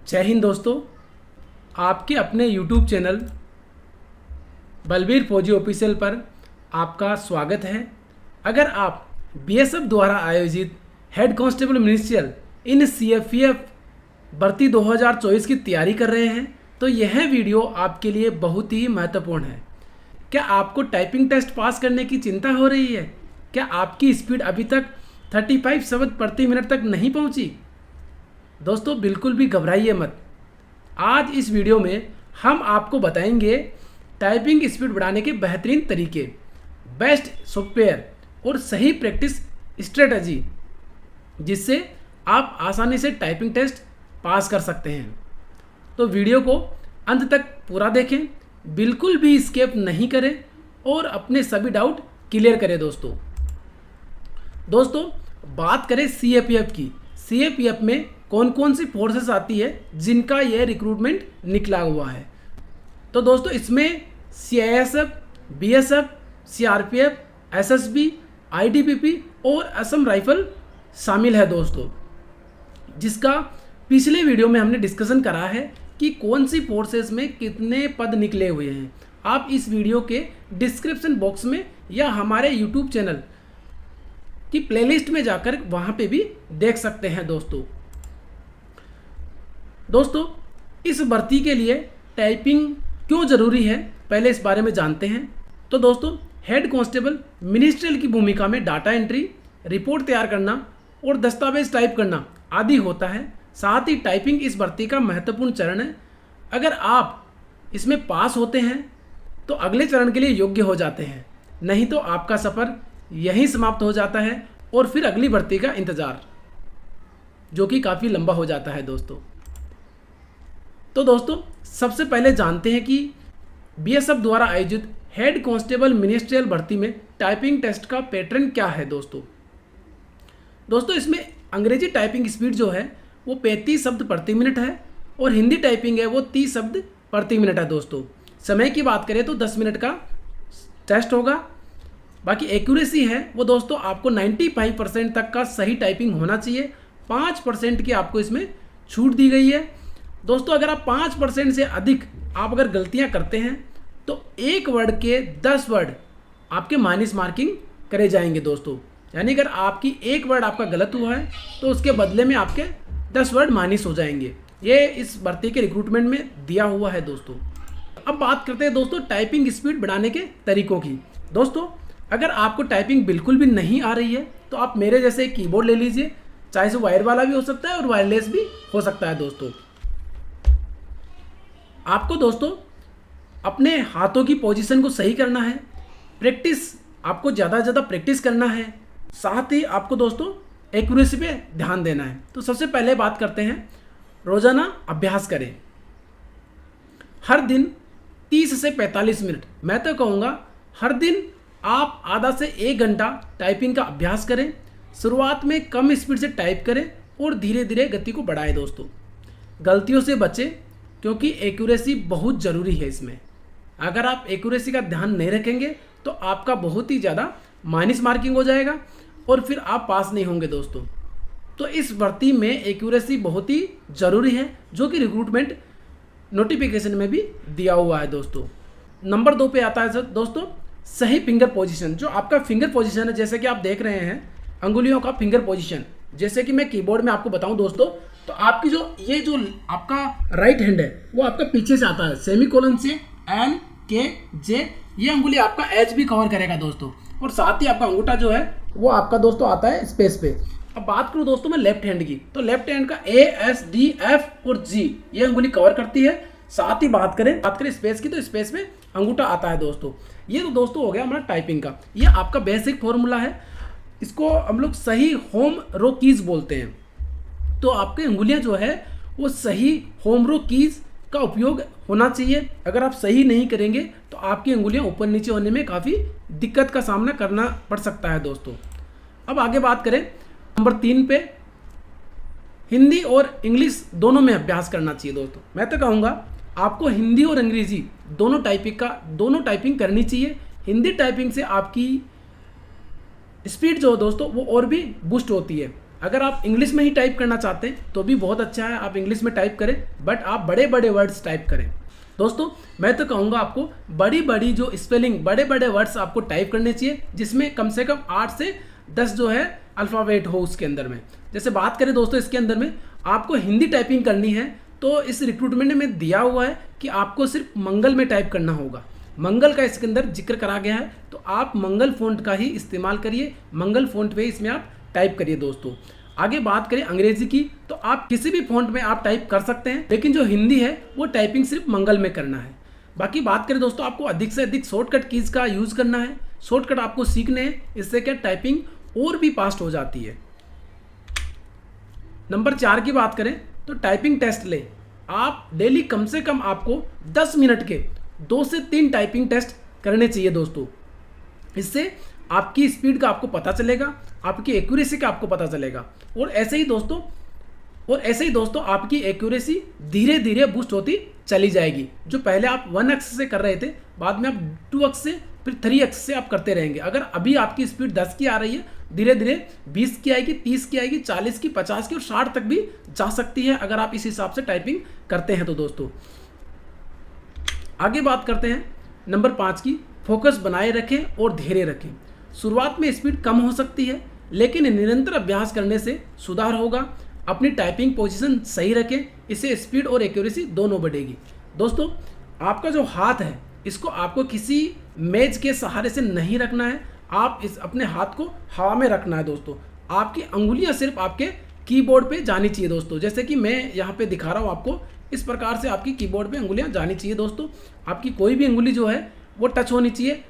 जय हिंद दोस्तों। आपके अपने YouTube चैनल बलबीर फौजी ऑफिशियल पर आपका स्वागत है। अगर आप बीएसएफ द्वारा आयोजित हेड कांस्टेबल मिनिस्ट्रियल इन सीएपीएफ भर्ती 2024 की तैयारी कर रहे हैं तो यह वीडियो आपके लिए बहुत ही महत्वपूर्ण है। क्या आपको टाइपिंग टेस्ट पास करने की चिंता हो रही है? क्या आपकी स्पीड अभी तक 35 शब्द प्रति मिनट तक नहीं पहुंची? दोस्तों बिल्कुल भी घबराइए मत। आज इस वीडियो में हम आपको बताएंगे टाइपिंग स्पीड बढ़ाने के बेहतरीन तरीके, बेस्ट सॉफ्टवेयर और सही प्रैक्टिस स्ट्रेटजी जिससे आप आसानी से टाइपिंग टेस्ट पास कर सकते हैं। तो वीडियो को अंत तक पूरा देखें, बिल्कुल भी स्किप नहीं करें और अपने सभी डाउट क्लियर करें। दोस्तों बात करें सीएपीएफ की। सीएपीएफ में कौन कौन सी फोर्सेस आती है जिनका यह रिक्रूटमेंट निकला हुआ है? तो दोस्तों इसमें CISF, BSF, CRPF, SSB, ITBP और असम राइफल शामिल है दोस्तों, जिसका पिछले वीडियो में हमने डिस्कशन करा है कि कौन सी फोर्सेस में कितने पद निकले हुए हैं। आप इस वीडियो के डिस्क्रिप्शन बॉक्स में या हमारे यूट्यूब चैनल की प्लेलिस्ट में जाकर वहाँ पे भी देख सकते हैं दोस्तों इस भर्ती के लिए टाइपिंग क्यों ज़रूरी है, पहले इस बारे में जानते हैं। तो दोस्तों हेड कांस्टेबल मिनिस्ट्रियल की भूमिका में डाटा एंट्री, रिपोर्ट तैयार करना और दस्तावेज टाइप करना आदि होता है। साथ ही टाइपिंग इस भर्ती का महत्वपूर्ण चरण है। अगर आप इसमें पास होते हैं तो अगले चरण के लिए योग्य हो जाते हैं, नहीं तो आपका सफ़र यहीं समाप्त हो जाता है और फिर अगली भर्ती का इंतज़ार, जो कि काफ़ी लंबा हो जाता है दोस्तों। तो दोस्तों सबसे पहले जानते हैं कि बीएसएफ द्वारा आयोजित हेड कांस्टेबल मिनिस्ट्रियल भर्ती में टाइपिंग टेस्ट का पैटर्न क्या है। दोस्तों इसमें अंग्रेजी टाइपिंग स्पीड जो है वो 35 शब्द प्रति मिनट है और हिंदी टाइपिंग है वो 30 शब्द प्रति मिनट है दोस्तों। समय की बात करें तो 10 मिनट का टेस्ट होगा। बाकी एक्यूरेसी है वो दोस्तों आपको 95% तक का सही टाइपिंग होना चाहिए। 5% की आपको इसमें छूट दी गई है दोस्तों। अगर आप 5% से अधिक आप अगर गलतियां करते हैं तो एक वर्ड के 10 वर्ड आपके माइनस मार्किंग करे जाएंगे दोस्तों। यानी अगर आपकी एक वर्ड आपका गलत हुआ है तो उसके बदले में आपके 10 वर्ड माइनस हो जाएंगे। ये इस भर्ती के रिक्रूटमेंट में दिया हुआ है दोस्तों। अब बात करते हैं दोस्तों टाइपिंग स्पीड बढ़ाने के तरीकों की। दोस्तों अगर आपको टाइपिंग बिल्कुल भी नहीं आ रही है तो आप मेरे जैसे एक कीबोर्ड ले लीजिए, चाहे से वायर वाला भी हो सकता है और वायरलेस भी हो सकता है दोस्तों। आपको दोस्तों अपने हाथों की पोजीशन को सही करना है, प्रैक्टिस आपको ज़्यादा से ज़्यादा प्रैक्टिस करना है। साथ ही आपको दोस्तों एक्यूरेसी पे ध्यान देना है। तो सबसे पहले बात करते हैं, रोज़ाना अभ्यास करें। हर दिन 30 से 45 मिनट, मैं तो कहूँगा हर दिन आप आधा से 1 घंटा टाइपिंग का अभ्यास करें। शुरुआत में कम स्पीड से टाइप करें और धीरे धीरे गति को बढ़ाएं दोस्तों। गलतियों से बचें क्योंकि एक्यूरेसी बहुत ज़रूरी है इसमें। अगर आप एक्यूरेसी का ध्यान नहीं रखेंगे तो आपका बहुत ही ज़्यादा माइनस मार्किंग हो जाएगा और फिर आप पास नहीं होंगे दोस्तों। तो इस भर्ती में एक्यूरेसी बहुत ही ज़रूरी है, जो कि रिक्रूटमेंट नोटिफिकेशन में भी दिया हुआ है दोस्तों। नंबर 2 पे आता है दोस्तों सही फिंगर पोजीशन। जो आपका फिंगर पोजीशन है, जैसे कि आप देख रहे हैं अंगुलियों का फिंगर पोजीशन, जैसे कि मैं कीबोर्ड में आपको बताऊं दोस्तों, तो आपकी जो आपका राइट हैंड है वो आपका पीछे से आता है, सेमीकोलन से एल के जे, ये अंगुली आपका एच भी कवर करेगा दोस्तों। और साथ ही आपका अंगूठा जो है वो आपका दोस्तों आता है स्पेस पे। अब बात करूं दोस्तों मैं लेफ्ट हैंड की, तो लेफ्ट हैंड का ए एस डी एफ और जी ये अंगुली कवर करती है। साथ ही बात करें स्पेस की, तो स्पेस में अंगूठा आता है दोस्तों। ये तो दोस्तों हो गया हमारा टाइपिंग का, ये आपका बेसिक फॉर्मूला है। इसको हम लोग सही होम रो कीज बोलते हैं। तो आपके अंगुलियां जो है वो सही होम रो कीज का उपयोग होना चाहिए। अगर आप सही नहीं करेंगे तो आपकी अंगुलियां ऊपर नीचे होने में काफ़ी दिक्कत का सामना करना पड़ सकता है दोस्तों। अब आगे बात करें नंबर 3 पे, हिंदी और इंग्लिश दोनों में अभ्यास करना चाहिए दोस्तों। मैं तो कहूँगा आपको हिंदी और अंग्रेजी दोनों टाइपिंग करनी चाहिए। हिंदी टाइपिंग से आपकी स्पीड जो दोस्तों वो और भी बूस्ट होती है। अगर आप इंग्लिश में ही टाइप करना चाहते हैं तो भी बहुत अच्छा है, आप इंग्लिश में टाइप करें, बट आप बड़े बड़े वर्ड्स टाइप करें। दोस्तों मैं तो कहूँगा आपको बड़ी बड़ी जो स्पेलिंग, बड़े बड़े वर्ड्स आपको टाइप करने चाहिए, जिसमें कम से कम 8 से 10 जो है अल्फ़ाबेट हो उसके अंदर में। जैसे बात करें दोस्तों इसके अंदर में आपको हिंदी टाइपिंग करनी है तो इस रिक्रूटमेंट में दिया हुआ है कि आपको सिर्फ मंगल में टाइप करना होगा। मंगल का इसके अंदर जिक्र करा गया है, तो आप मंगल फ़ॉन्ट का ही इस्तेमाल करिए, मंगल फ़ॉन्ट पे इसमें आप टाइप करिए। दोस्तों आगे बात करें अंग्रेजी की, तो आप किसी भी फ़ॉन्ट में आप टाइप कर सकते हैं, लेकिन जो हिंदी है वो टाइपिंग सिर्फ मंगल में करना है। बाकी बात करें दोस्तों, आपको अधिक से अधिक शॉर्टकट कीज़ का यूज़ करना है, शॉर्टकट आपको सीखने हैं, इससे क्या टाइपिंग और भी फास्ट हो जाती है। नंबर 4 की बात करें तो टाइपिंग टेस्ट ले। आप डेली कम से कम आपको 10 मिनट के 2 से 3 टाइपिंग टेस्ट करने चाहिए दोस्तों। इससे आपकी स्पीड का आपको पता चलेगा, आपकी एक्यूरेसी का आपको पता चलेगा, और ऐसे ही दोस्तों आपकी एक्यूरेसी धीरे धीरे बूस्ट होती चली जाएगी। जो पहले आप 1x से कर रहे थे, बाद में आप 2x से, फिर 3x से आप करते रहेंगे। अगर अभी आपकी स्पीड 10 की आ रही है, धीरे धीरे 20 की आएगी, 30 की आएगी, 40 की, 50 की और 60 तक भी जा सकती है, अगर आप इस हिसाब से टाइपिंग करते हैं तो। दोस्तों आगे बात करते हैं नंबर 5 की, फोकस बनाए रखें और धैर्य रखें। शुरुआत में स्पीड कम हो सकती है, लेकिन निरंतर अभ्यास करने से सुधार होगा। अपनी टाइपिंग पोजीशन सही रखें, इससे स्पीड और एक्यूरेसी दोनों बढ़ेगी। दोस्तों आपका जो हाथ है इसको आपको किसी मेज के सहारे से नहीं रखना है, आप अपने हाथ को हवा में रखना है। दोस्तों आपकी अंगुलियां सिर्फ आपके कीबोर्ड पे जानी चाहिए। दोस्तों जैसे कि मैं यहाँ पे दिखा रहा हूँ आपको, इस प्रकार से आपकी कीबोर्ड पे अंगुलियां जानी चाहिए। दोस्तों आपकी कोई भी अंगुली जो है वो टच होनी चाहिए,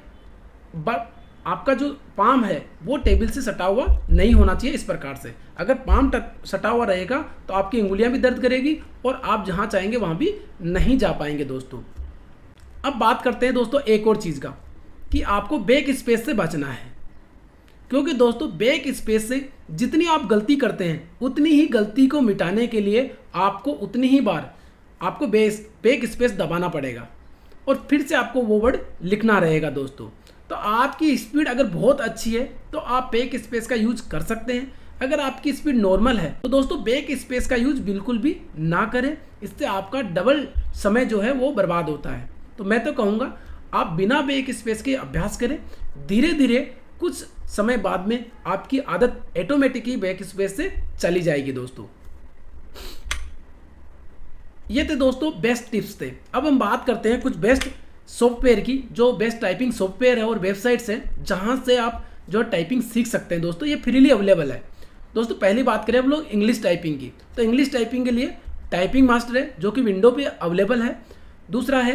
आपका जो पाम है वो टेबल से सटा हुआ नहीं होना चाहिए। इस प्रकार से अगर पाम सटा हुआ रहेगा तो आपकी अंगुलियां भी दर्द करेगी और आप जहां चाहेंगे वहां भी नहीं जा पाएंगे। दोस्तों अब बात करते हैं दोस्तों एक और चीज़ का, कि आपको बैक स्पेस से बचना है, क्योंकि दोस्तों बैक स्पेस से जितनी आप गलती करते हैं उतनी ही गलती को मिटाने के लिए आपको उतनी ही बार आपको बैक स्पेस दबाना पड़ेगा और फिर से आपको वो वर्ड लिखना रहेगा। दोस्तों तो आपकी स्पीड अगर बहुत अच्छी है तो आप बैक स्पेस का यूज कर सकते हैं। अगर आपकी स्पीड नॉर्मल है तो दोस्तों बैक स्पेस का यूज बिल्कुल भी ना करें, इससे आपका डबल समय जो है वो बर्बाद होता है। तो मैं तो कहूँगा आप बिना बैक स्पेस के अभ्यास करें, धीरे धीरे कुछ समय बाद में आपकी आदत ऑटोमेटिक ही बैक स्पेस से चली जाएगी। दोस्तों ये थे दोस्तों बेस्ट टिप्स थे। अब हम बात करते हैं कुछ बेस्ट सॉफ्टवेयर की, जो बेस्ट टाइपिंग सॉफ्टवेयर है और वेबसाइट्स हैं जहां से आप जो टाइपिंग सीख सकते हैं। दोस्तों ये फ्रीली अवेलेबल है। दोस्तों पहली बात करें हम लोग इंग्लिश टाइपिंग की, तो इंग्लिश टाइपिंग के लिए टाइपिंग मास्टर है जो कि विंडो पे अवेलेबल है। दूसरा है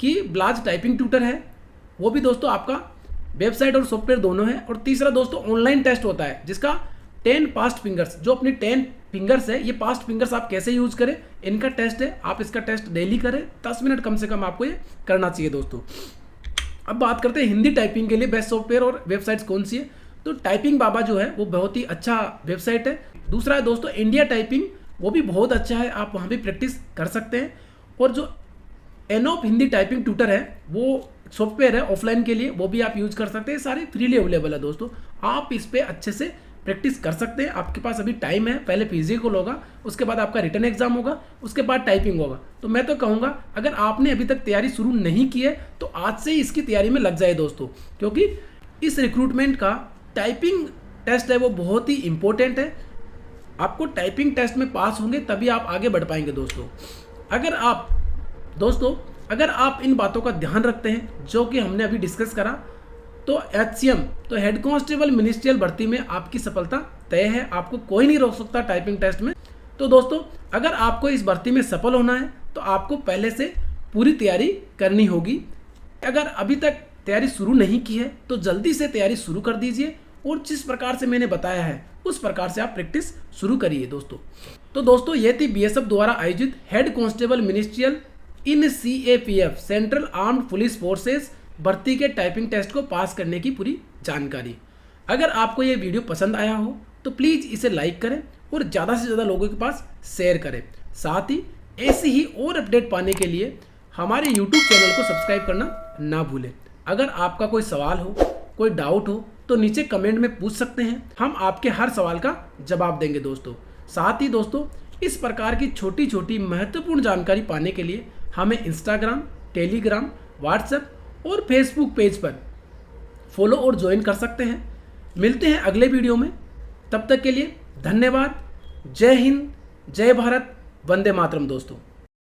कि ब्लाज टाइपिंग ट्यूटर है, वो भी दोस्तों आपका वेबसाइट और सॉफ्टवेयर दोनों है। और तीसरा दोस्तों ऑनलाइन टेस्ट होता है जिसका 10 पास्ट फिंगर्स, जो अपनी 10 फिंगर्स है, ये पास्ट फिंगर्स आप कैसे यूज करें इनका टेस्ट है। आप इसका टेस्ट डेली करें, 10 मिनट कम से कम आपको ये करना चाहिए। दोस्तों अब बात करते हैं हिंदी टाइपिंग के लिए बेस्ट सॉफ्टवेयर और वेबसाइट्स कौन सी है, तो टाइपिंग बाबा जो है वो बहुत ही अच्छा वेबसाइट है। दूसरा है दोस्तों इंडिया टाइपिंग, वो भी बहुत अच्छा है, आप वहाँ भी प्रैक्टिस कर सकते हैं। और जो एनोप हिंदी टाइपिंग ट्यूटर है वो सॉफ्टवेयर है ऑफलाइन के लिए, वो भी आप यूज कर सकते हैं, सारे फ्रीली अवेलेबल है। दोस्तों आप इस पर अच्छे से प्रैक्टिस कर सकते हैं, आपके पास अभी टाइम है, पहले फिजिकल होगा, उसके बाद आपका रिटन एग्जाम होगा, उसके बाद टाइपिंग होगा। तो मैं तो कहूँगा अगर आपने अभी तक तैयारी शुरू नहीं की है तो आज से ही इसकी तैयारी में लग जाए दोस्तों, क्योंकि इस रिक्रूटमेंट का टाइपिंग टेस्ट है वो बहुत ही इंपॉर्टेंट है। आपको टाइपिंग टेस्ट में पास होंगे तभी आप आगे बढ़ पाएंगे। अगर आप इन बातों का ध्यान रखते हैं जो कि हमने अभी डिस्कस करा, तो HCM तो हेड कांस्टेबल मिनिस्ट्रियल भर्ती में आपकी सफलता तय है, आपको कोई नहीं रोक सकता टाइपिंग टेस्ट में। तो दोस्तों अगर आपको इस भर्ती में सफल होना है तो आपको पहले से पूरी तैयारी करनी होगी। अगर अभी तक तैयारी शुरू नहीं की है तो जल्दी से तैयारी शुरू कर दीजिए और जिस प्रकार से मैंने बताया है उस प्रकार से आप प्रैक्टिस शुरू करिए। दोस्तों ये थी BSF द्वारा आयोजित हेड कांस्टेबल मिनिस्ट्रियल इन CAPF central armed police forces भर्ती के टाइपिंग टेस्ट को पास करने की पूरी जानकारी। अगर आपको ये वीडियो पसंद आया हो तो प्लीज़ इसे लाइक करें और ज़्यादा से ज़्यादा लोगों के पास शेयर करें। साथ ही ऐसी ही और अपडेट पाने के लिए हमारे YouTube चैनल को सब्सक्राइब करना ना भूलें। अगर आपका कोई सवाल हो, कोई डाउट हो तो नीचे कमेंट में पूछ सकते हैं, हम आपके हर सवाल का जवाब देंगे दोस्तों। साथ ही दोस्तों इस प्रकार की छोटी छोटी महत्वपूर्ण जानकारी पाने के लिए हमें इंस्टाग्राम, टेलीग्राम, व्हाट्सएप और फेसबुक पेज पर फॉलो और ज्वाइन कर सकते हैं। मिलते हैं अगले वीडियो में, तब तक के लिए धन्यवाद। जय हिंद, जय भारत, वंदे मातरम दोस्तों।